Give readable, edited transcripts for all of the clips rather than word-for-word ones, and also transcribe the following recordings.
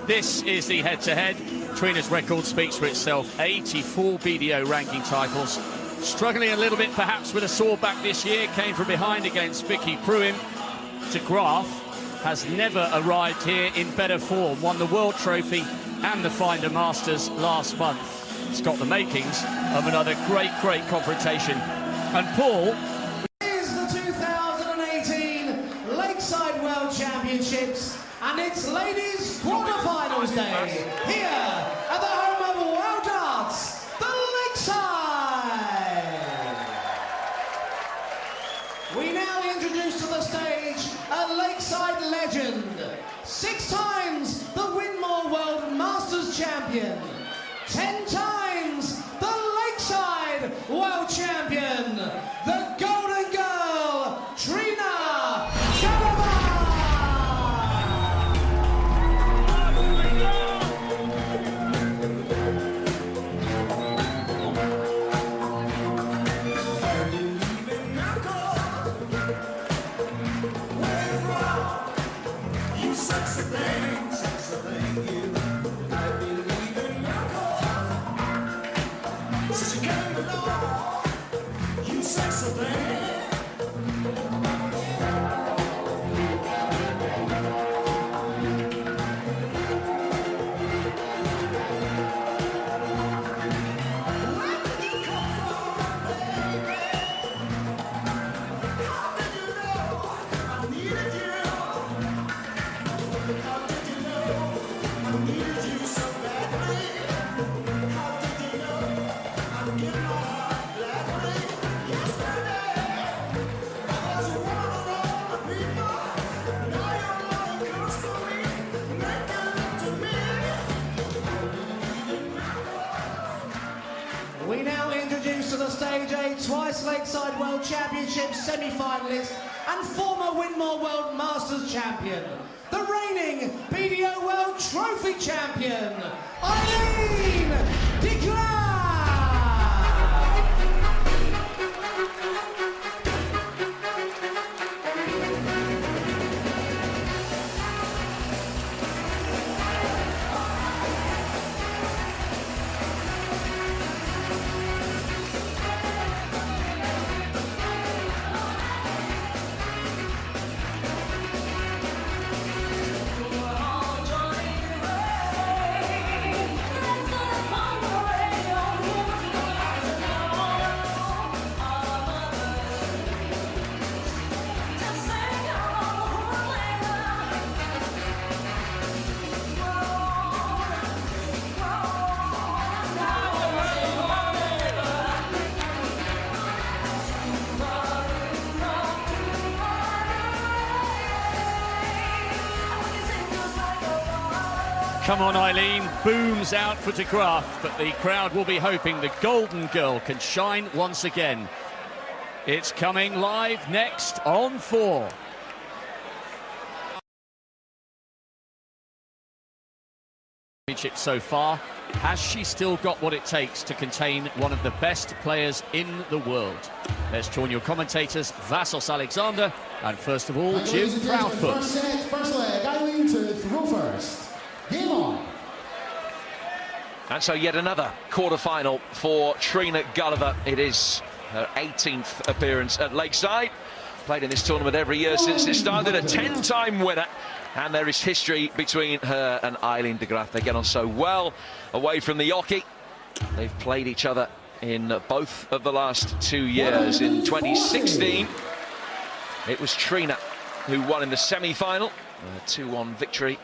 This is the head-to-head. Trina's record speaks for itself. 84 BDO ranking titles. Struggling a little bit perhaps with a sore back this year. Came from behind against Vicky Pruim. To Graaf, has never arrived here in better form. Won the World Trophy and the Finder Masters last month. It's got the makings of another great confrontation. And Paul... Here's the 2018 Lakeside World Championships, and it's ladies quarterfinals day here at the home of World Darts, the Lakeside. We now introduce to the stage a Lakeside legend, 6 times the Winmore World Masters champion, 10 times the Lakeside World Champion, the Golden Girl, Trina Gulliver! You sexy thing, you. I believe in miracles. Since you came along, you sexy thing. Where did you come from, baby? How did you know I needed you? How did you know I needed you so badly? How did you know I'm giving my heart gladly? Yesterday, I was a woman of all the people. Now you're all close to me, making love to me. We now introduce to the stage a twice Lakeside World Championship semi-finalist and former Winmore World Masters champion, the reigning BDO World Trophy champion, Eileen de Graaf. Come on, Eileen. Booms out for de Graaf, but the crowd will be hoping the Golden Girl can shine once again. It's coming live next on 4. So far, has she still got what it takes to contain one of the best players in the world? Let's join your commentators, Vassos Alexander, and first of all, Jim Proudfoot. First leg, Eileen to throw first. Game on. And so yet another quarter-final for Trina Gulliver. It is her 18th appearance at Lakeside. Played in this tournament every year since it started, a 10-time winner. And there is history between her and Eileen de Graaf. They get on so well away from the Yoki. They've played each other in both of the last 2 years. In 2016, it was Trina who won in the semi-final, a 2-1 victory,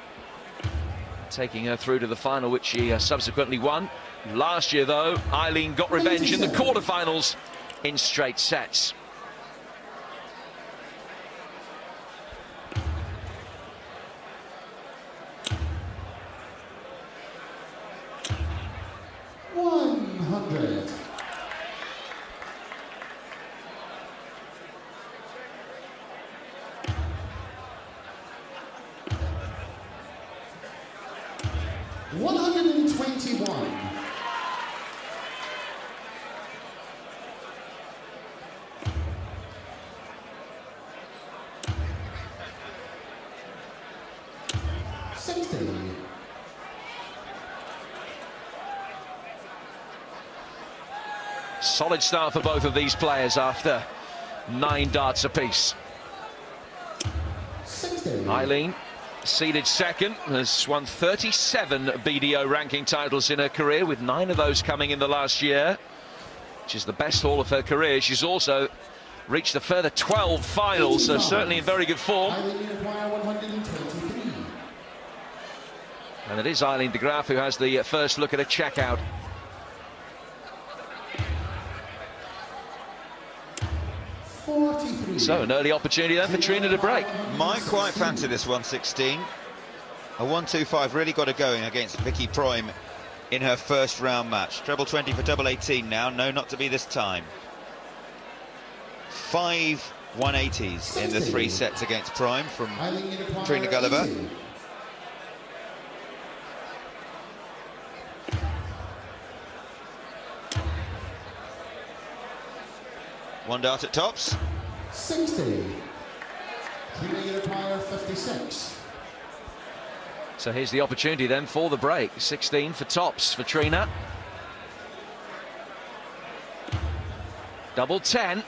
taking her through to the final, which she subsequently won. Last year, though, Eileen got revenge in the quarterfinals in straight sets. Solid start for both of these players after 9 darts apiece. 60. Eileen, seeded second, has won 37 BDO ranking titles in her career, with 9 of those coming in the last year, which is the best haul of her career. She's also reached a further 12 finals, so certainly in very good form. Eileen acquire 123. And it is Eileen de Graaf who has the first look at a checkout. So an early opportunity then for Trina to break. Might quite fancy this 116. A 125 really got her going against Vicky Prime in her first round match. Treble 20 for double 18 now. No, not to be this time. 5 180s in the 3 sets against Prime from Trina Gulliver. One dart at tops. 60. Trina acquire 56. So here's the opportunity then for the break. 16 for tops for Trina. Double 10.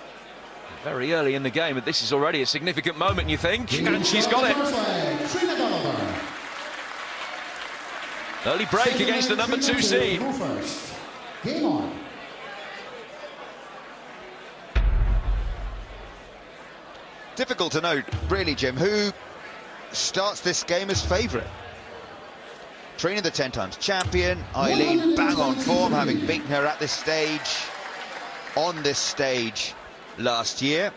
Very early in the game, but this is already a significant moment, you think? And she's got it. Trina Gulliver. Early break against the number 2 seed. Game on. Difficult to know, really, Jim, who starts this game as favourite. Trina, the 10 times champion. Eileen, bang on form, having beaten her at this stage, on this stage last year.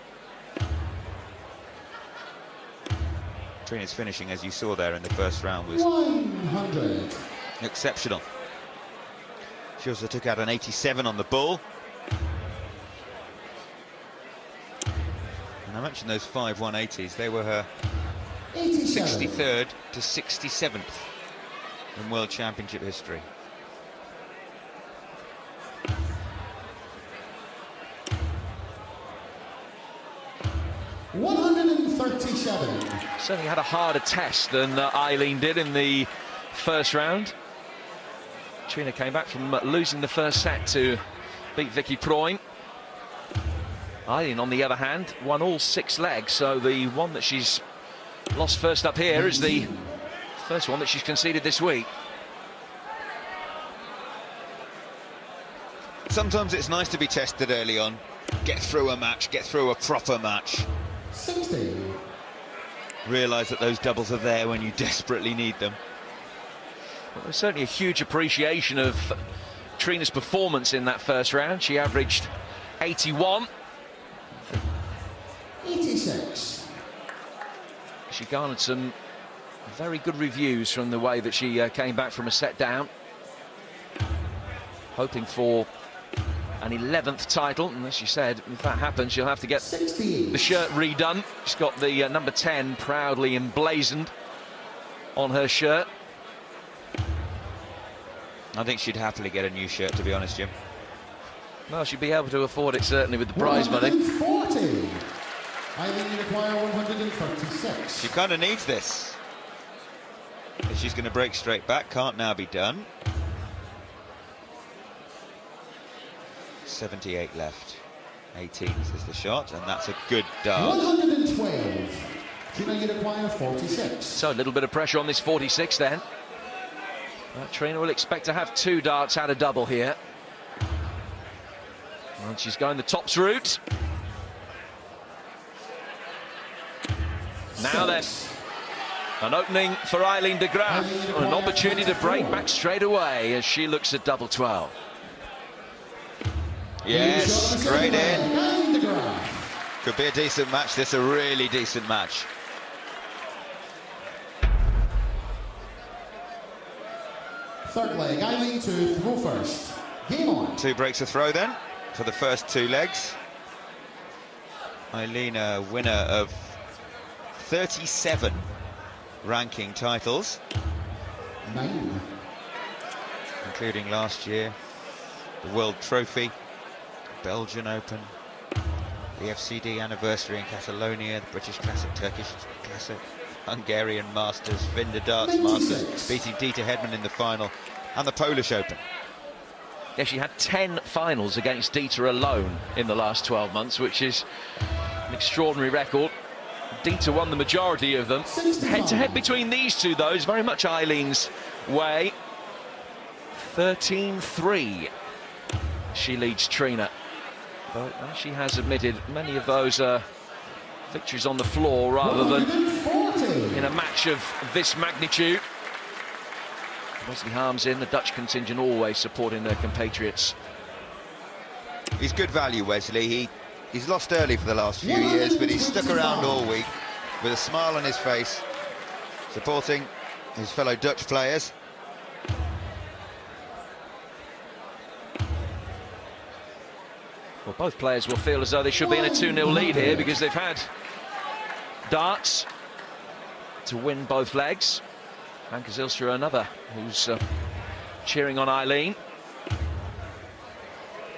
Trina's finishing, as you saw there in the first round, was 100. exceptional. She also took out an 87 on the bull. And I mentioned those 5 180s. They were her 87. 63rd to 67th in World Championship history. $137. Certainly had a harder test than Eileen did in the first round. Trina came back from losing the first set to beat Vicky Prime. Eileen, on the other hand, won all 6 legs, so the one that she's lost first up here is the first one that she's conceded this week. Sometimes it's nice to be tested early on, get through a match, get through a proper match. 60. Realise that those doubles are there when you desperately need them. Well, there's certainly a huge appreciation of Trina's performance in that first round. She averaged 81. 86. She garnered some very good reviews from the way that she came back from a set down. Hoping for an 11th title, and as she said, if that happens, she'll have to get 68. the shirt redone. She's got the number 10 proudly emblazoned on her shirt. I think she'd happily get a new shirt, to be honest, Jim. Well, she'd be able to afford it, certainly, with the prize money. 140. Eileen acquire 136. She kind of needs this. If she's going to break straight back, can't now be done. 78 left. 18s is the shot, and that's a good dart. 112. Trina acquire 46. So a little bit of pressure on this 46 then. Trina will expect to have 2 darts out of double here. And she's going the tops route. Now then, an opening for Eileen de Graaf. An opportunity to break back straight away as she looks at double 12. Yes, straight in. Eileen de Graaf. Could be a decent match. This a really decent match. Third leg, Eileen to throw first. Game on. 2 breaks a throw then for the first 2 legs. Eileen, a winner of 37 ranking titles, 9. including last year the World Trophy, Belgian Open, the FCD anniversary in Catalonia, the British Classic, Turkish Classic, Hungarian Masters, Vinda Darts 96. Masters, beating Dieter Hedman in the final, and the Polish Open. Yeah, she had 10 finals against Dieter alone in the last 12 months, which is an extraordinary record. Dieter won the majority of them. Head-to-head between these two, though, is very much Eileen's way. 13-3. She leads Trina. But as she has admitted, many of those are victories on the floor rather than in a match of this magnitude. Wesley Harms in, the Dutch contingent always supporting their compatriots. He's good value, Wesley. He's lost early for the last few years, but he's stuck around all week with a smile on his face, supporting his fellow Dutch players. Well, both players will feel as though they should be in a 2-0 lead here because they've had darts to win both legs. Anke Zylstra, another who's cheering on Eileen.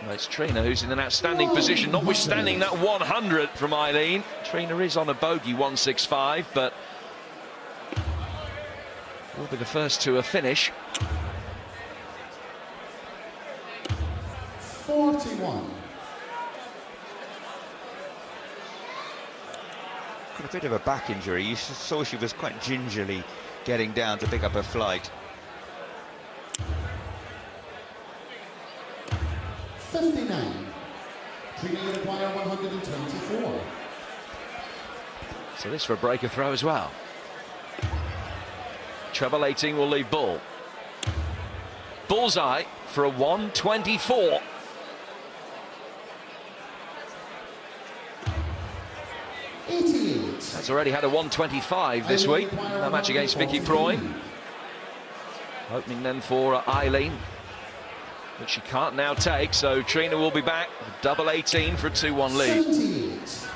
Well, it's Trina who's in an outstanding position, notwithstanding that 100 from Eileen. Trina is on a bogey 165, but will be the first to a finish. 41. Got a bit of a back injury. You saw she was quite gingerly getting down to pick up her flight. 59. Trina will acquire 124. So this for a breaker throw as well. Treble 18 will leave ball. Bullseye for a 124. That's already had a 125 this week. That match against Vicky Proy. Opening then for Eileen, which she can't now take, so Trina will be back. Double 18 for a 2-1 lead. 78.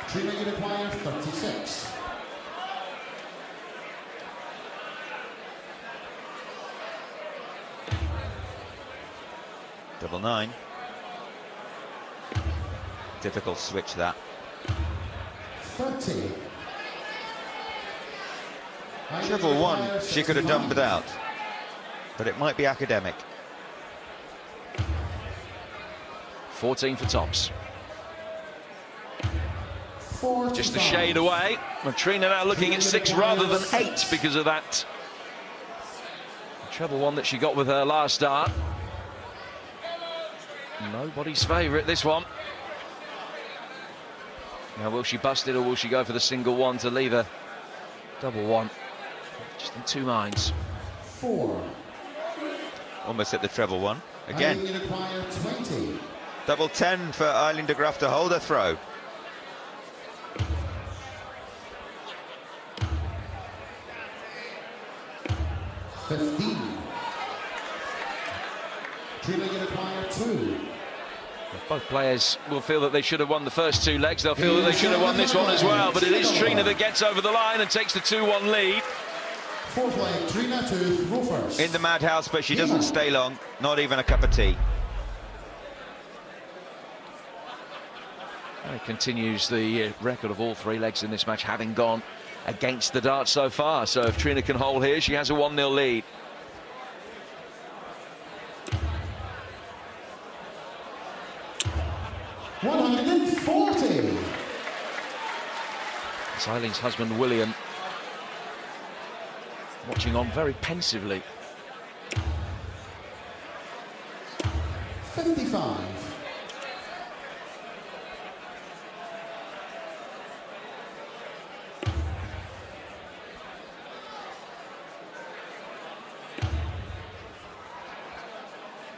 Trina will acquire 36. Double 9. Difficult switch that. 30. Treble 1 she could have done without, but it might be academic. 14 for tops. 45. Just a shade away. Trina now looking at 6 rather than 8 because of that treble 1 that she got with her last start. Nobody's favourite, this one. Now, will she bust it or will she go for the single 1 to leave a double 1? Just in two minds. 4. Almost at the treble 1 again. Eileen will acquire 20. Double 10 for Eileen de Graaf to hold her throw. Trina will acquire 2. Both players will feel that they should have won the first 2 legs. They'll feel that they should have won this one as well. But it is Trina that gets over the line and takes the 2-1 lead. Fourth leg, Trina to throw first. In the madhouse, but she doesn't stay long. Not even a cup of tea. And it continues the record of all 3 legs in this match having gone against the dart so far. So if Trina can hold here, she has a 1-0 lead. $140. It's Eileen's husband William watching on very pensively. 55.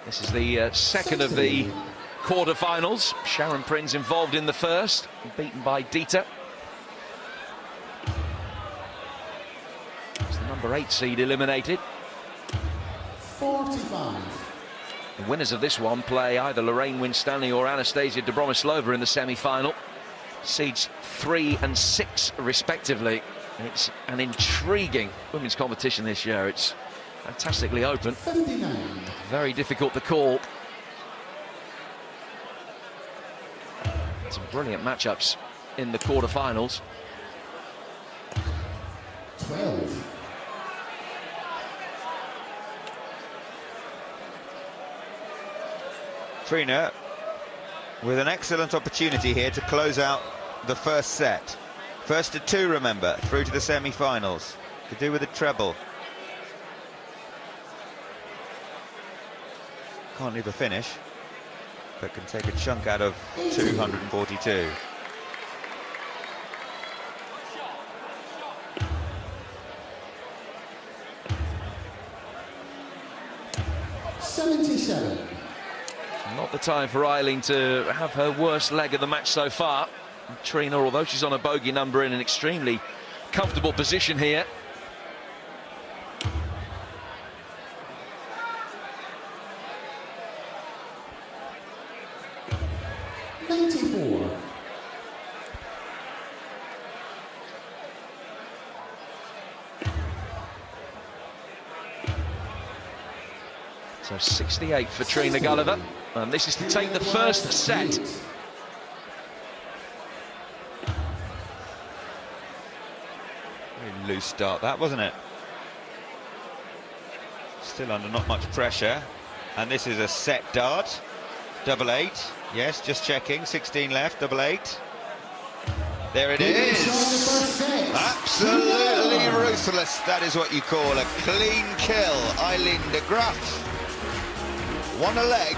This is the second of the quarter-finals. Sharon Prinz involved in the first, beaten by Dieter. It's the number 8 seed eliminated. 45. The winners of this one play either Lorraine Winstanley or Anastasia Dobromoslova in the semi-final. Seeds 3 and 6 respectively. It's an intriguing women's competition this year. It's fantastically open. 59. Very difficult to call. Some brilliant matchups in the quarter-finals. 12. Trina with an excellent opportunity here to close out the first set. First to 2, remember, through to the semi-finals. Could do with a treble. Can't leave a finish, but can take a chunk out of 242. Not the time for Eileen to have her worst leg of the match so far. And Trina, although she's on a bogey number, in an extremely comfortable position here. So 68 for Trina Gulliver, and this is to take the first set. Very loose start that, wasn't it? Still under not much pressure, and this is a set dart. 8-8, yes, just checking, 16 left, 8-8. There it is. Absolutely ruthless. That is what you call a clean kill. Eileen de Graaf won a leg,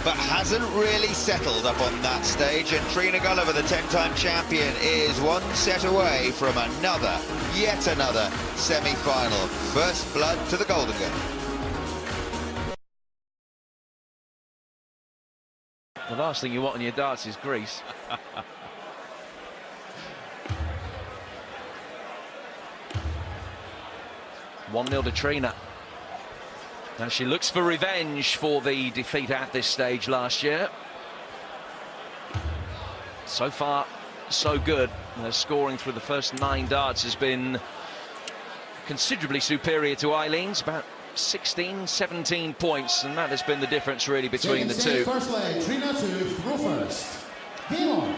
but hasn't really settled up on that stage. And Trina Gulliver, the 10-time champion, is one set away from yet another semi-final. First blood to the Golden Girl. The last thing you want on your darts is grease. 1-0 to Trina. And she looks for revenge for the defeat at this stage last year. So far, so good. Her scoring through the first 9 darts has been considerably superior to Eileen's, about 16, 17 points, and that has been the difference really between the two. First leg, Trina to throw first. Game on.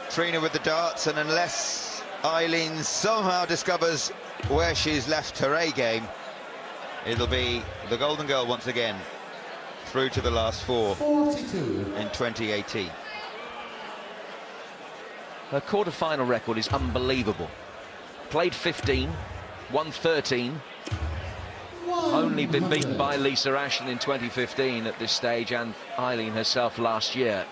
Trina with the darts, and unless Eileen somehow discovers where she's left her A game, it'll be the Golden Girl once again through to the last 4 42 in 2018. Her quarter-final record is unbelievable. Played 15, won 13, only been beaten by Lisa Ashton in 2015 at this stage, and Eileen herself last year.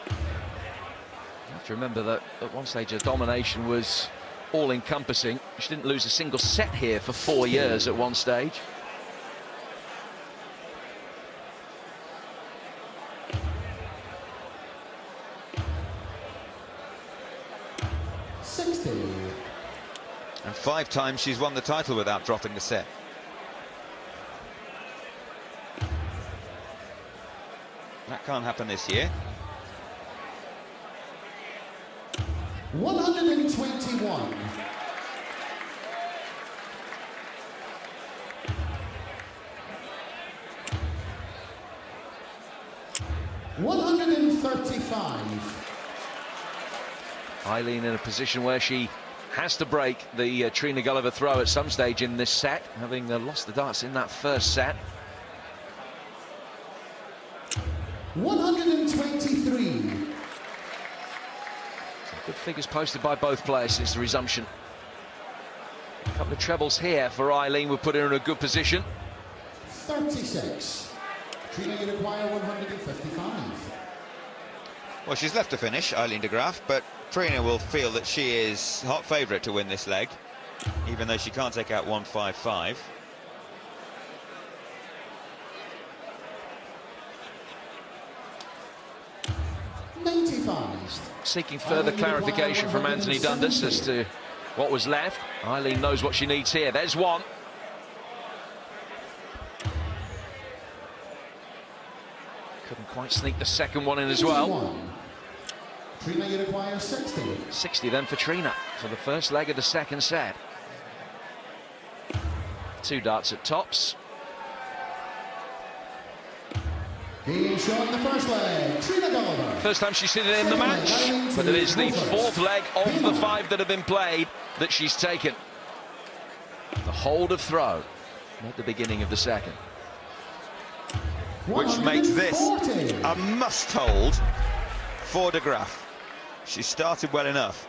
You have to remember that at one stage her domination was all-encompassing. She didn't lose a single set here for 4 years at one stage. And 5 times she's won the title without dropping a set. That can't happen this year. 121. 135. Eileen in a position where she has to break the Trina Gulliver throw at some stage in this set, having lost the darts in that first set. 123. Good figures posted by both players since the resumption. A couple of trebles here for Eileen would put her in a good position. 36. Trina, you require 155. Well, she's left to finish, Eileen de Graaf, but Trina will feel that she is hot favourite to win this leg, even though she can't take out 155. Seeking further clarification from Anthony Dundas as to what was left. Eileen knows what she needs here. There's one. Couldn't quite sneak the second one in as well. Trina, you require 60. 60 then for Trina for the first leg of the second set. 2 darts at tops. Game shot in the first leg. Trina Gulliver. First time she's seen it in the match, but it is the 4th leg of the 5 that have been played that she's taken. The hold of throw at the beginning of the second. which makes this 140. a must-hold for de Graaf. She started well enough.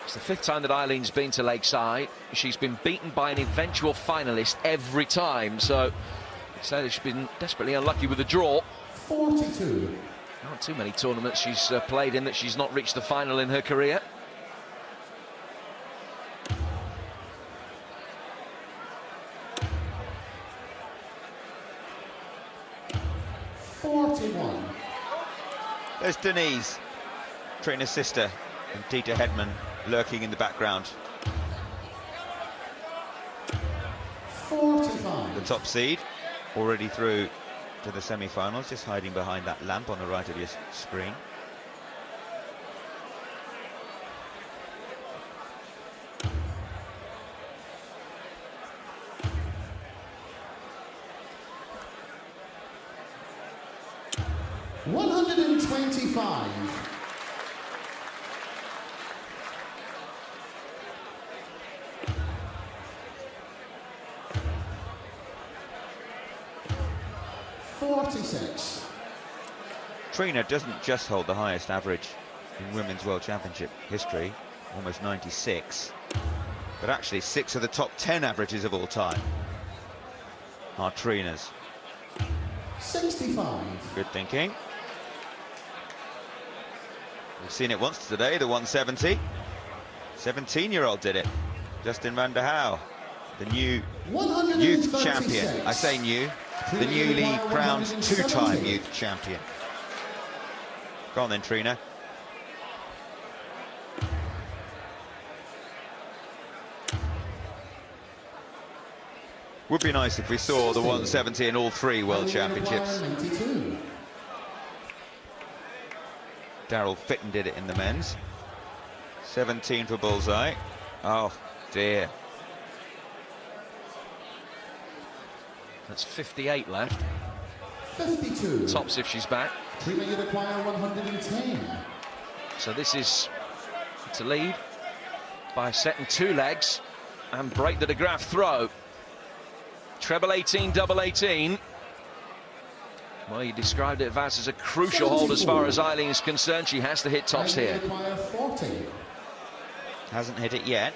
It's the 5th time that Eileen's been to Lakeside. She's been beaten by an eventual finalist every time, so I'd say that she's been desperately unlucky with the draw. 42. Not too many tournaments she's played in that she's not reached the final in her career. There's Denise, Trina's sister, and Dieter Hedman lurking in the background. 45. The top seed, already through to the semi-finals, just hiding behind that lamp on the right of your screen. $125. $46. Trina doesn't just hold the highest average in Women's World Championship history, almost 96, but actually 6 of the top 10 averages of all time are Trina's. 65. Good thinking. We've seen it once today, the 170. 17-year-old did it. Justin van der Houw, the new youth champion. I say new, the newly crowned 2-time youth champion. Go on then, Trina. Would be nice if we saw the 170 in all 3 World Championships. 92. Daryl Fitton did it in the men's. 17 for bullseye. Oh dear. That's 58 left. 52. Tops if she's back. Trina, you require 110. So this is to lead by a set and 2 legs and break the de Graaf throw. Treble 18, double 18. Well, you described it, Vas, as a crucial hold as far as Eileen is concerned. She has to hit tops here. Require 40. Hasn't hit it yet.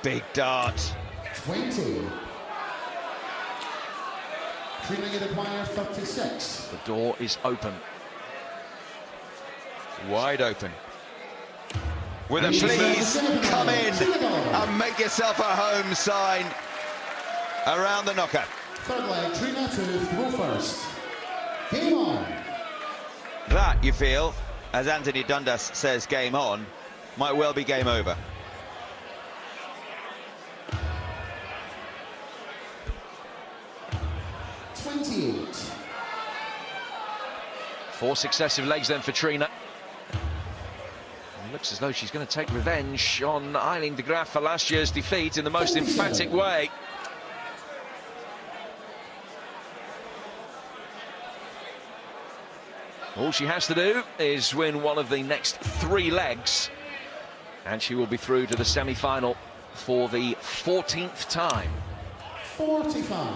Big dart. 20. Trina, you require 36. The door is open. Wide open. With a please come in and make yourself a home sign around the knocker. Third leg, Trina to go first. Game on. That, you feel, as Anthony Dundas says, game on, might well be game over. Four successive legs then for Trina. It looks as though she's going to take revenge on Eileen de Graaf for last year's defeat in the most emphatic way. All she has to do is win one of the next 3 legs, and she will be through to the semi-final for the 14th time. 45.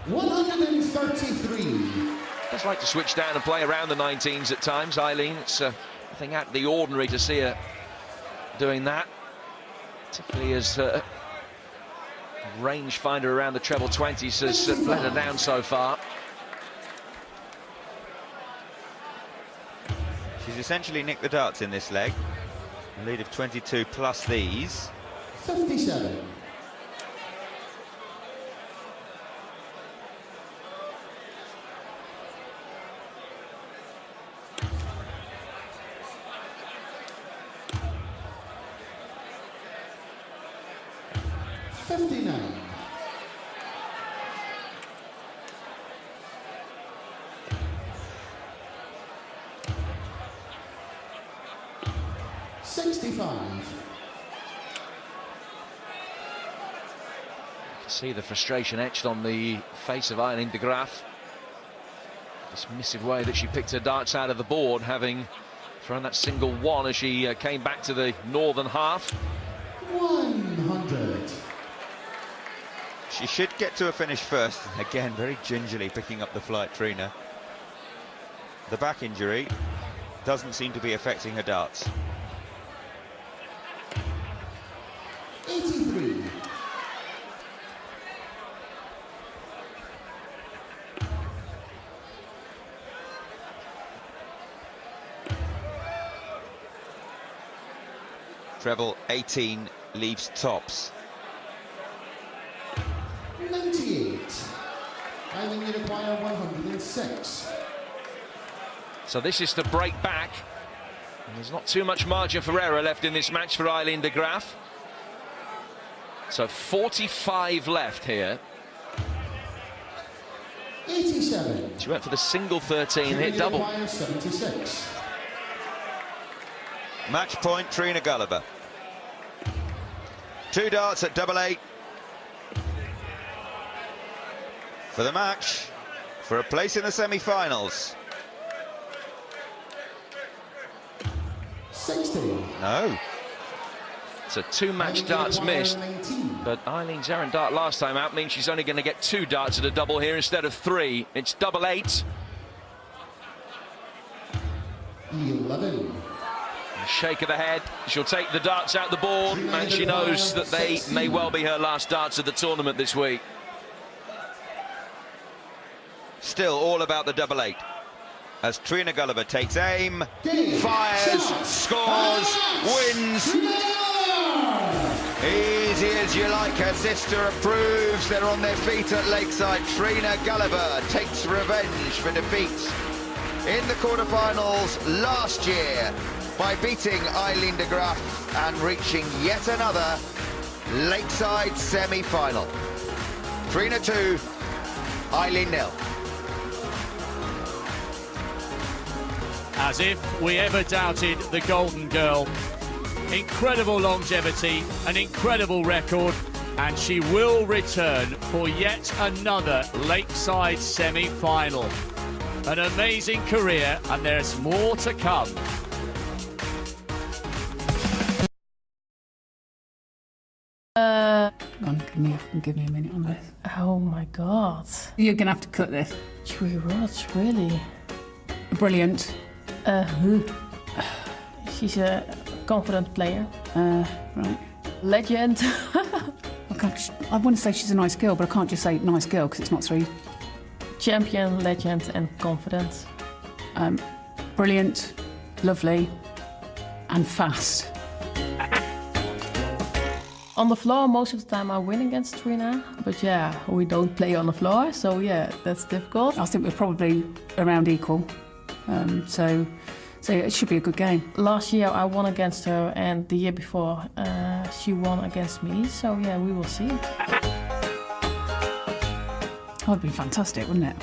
$133. Does like to switch down and play around the 19s at times, Eileen. It's nothing out of the ordinary to see her doing that, particularly as rangefinder around the treble 20s has let her down so far. She's essentially nicked the darts in this leg. A lead of 22 plus these. 57. See the frustration etched on the face of Eileen de Graaf. Dismissive way that she picked her darts out of the board, having thrown that single one as she came back to the northern half. 100. She should get to a finish first. Again, very gingerly picking up the flight, Trina. The back injury doesn't seem to be affecting her darts. 83. Treble 18 leaves tops. 98. Eileen will acquire 106. So this is to break back. And there's not too much margin for error left in this match for Eileen de Graaf. So 45 left here. 87. She went for the single 13, hit double. 76. Match point, Trina Gulliver. 2 darts at double 8. For the match, for a place in the semi-finals. 60. No. So 2 match darts missed, but Eileen's errant dart last time out means she's only going to get 2 darts at a double here instead of 3. It's double 8. 11. Shake of the head. She'll take the darts out the board, and she knows that they may well be her last darts of the tournament this week. Still all about the double 8. As Trina Gulliver takes aim, fires, scores, wins. Easy as you like, her sister approves. They're on their feet at Lakeside. Trina Gulliver takes revenge for defeat in the quarterfinals last year by beating Eileen de Graaf and reaching yet another Lakeside semi-final. Trina 2, Eileen 0. As if we ever doubted the Golden Girl. Incredible longevity, an incredible record, and she will return for yet another Lakeside semi-final. An amazing career, and there's more to come. Give me a minute on this. Oh my God. You're gonna have to cut this. 3 words, really. Brilliant. She's a confident player. Right. Legend. I want to say she's a nice girl, but I can't just say nice girl because it's not 3. Champion, legend and confident. Brilliant, lovely, and fast. On the floor, most of the time I win against Trina, but yeah, we don't play on the floor, so yeah, that's difficult. I think we're probably around equal, so it should be a good game. Last year I won against her, and the year before she won against me, so yeah, we will see. That would be fantastic, wouldn't it?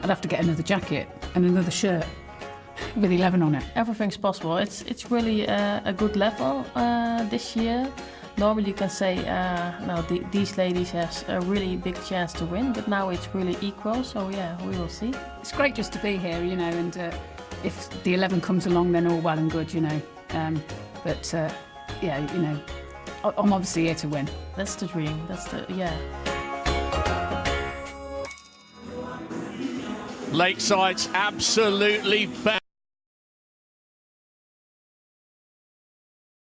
I'd have to get another jacket and another shirt with 11 on it. Everything's possible. It's really a good level this year. Normally you can say, no, these ladies have a really big chance to win, but now it's really equal, so yeah, we will see. It's great just to be here, you know, and if the 11 comes along, then all well and good, you know. But yeah, you know, I'm obviously here to win. That's the dream, yeah. Lakeside's absolutely back.